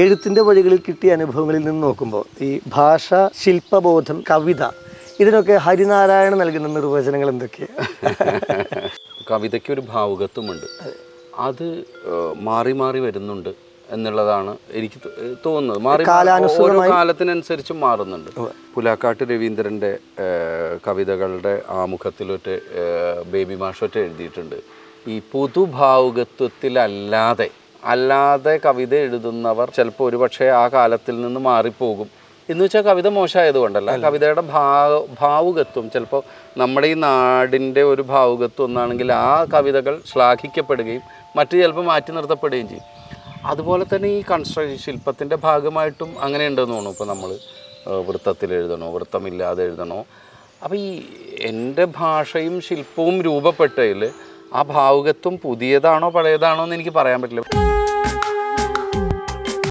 എഴുത്തിൻ്റെ വഴികളിൽ കിട്ടിയ അനുഭവങ്ങളിൽ നിന്ന് നോക്കുമ്പോൾ ഈ ഭാഷ, ശില്പബോധം, കവിത ഇതിനൊക്കെ ഹരിനാരായണൻ നൽകുന്ന നിർവചനങ്ങൾ എന്തൊക്കെയാണ്? കവിതയ്ക്ക് ഒരു ഭാവുകത്വമുണ്ട്, അത് മാറി മാറി വരുന്നുണ്ട് എന്നുള്ളതാണ് എനിക്ക് തോന്നുന്നത്. ഓരോ കാലത്തിനനുസരിച്ചും മാറുന്നുണ്ട്. പുലാക്കാട്ട് രവീന്ദ്രൻ്റെ കവിതകളുടെ ആമുഖത്തിലൊട്ട് ബേബി മാഷൊറ്റ് എഴുതിയിട്ടുണ്ട്, ഈ പൊതുഭാവുകത്വത്തിലല്ലാതെ കവിത എഴുതുന്നവർ ചിലപ്പോൾ ഒരുപക്ഷെ ആ കാലത്തിൽ നിന്ന് മാറിപ്പോകും. എന്ന് വെച്ചാൽ കവിത മോശമായതുകൊണ്ടല്ല, കവിതയുടെ ഭാവുകത്വം ചിലപ്പോൾ നമ്മുടെ ഈ നാടിൻ്റെ ഒരു ഭാവുകത്വം എന്നാണെങ്കിൽ ആ കവിതകൾ ശ്ലാഘിക്കപ്പെടുകയും മറ്റു ചിലപ്പോൾ മാറ്റി നിർത്തപ്പെടുകയും ചെയ്യും. അതുപോലെ തന്നെ ഈ ശില്പത്തിൻ്റെ ഭാഗമായിട്ടും അങ്ങനെ ഉണ്ടെന്ന് തോന്നുന്നു. ഇപ്പോൾ നമ്മൾ വൃത്തത്തിൽ എഴുതണോ, വൃത്തമില്ലാതെ എഴുതണോ. അപ്പോൾ ഈ എൻ്റെ ഭാഷയും ശില്പവും രൂപപ്പെട്ടതിൽ ആ ഭാവുകത്വം പുതിയതാണോ പഴയതാണോ എന്ന് എനിക്ക് പറയാൻ പറ്റില്ല.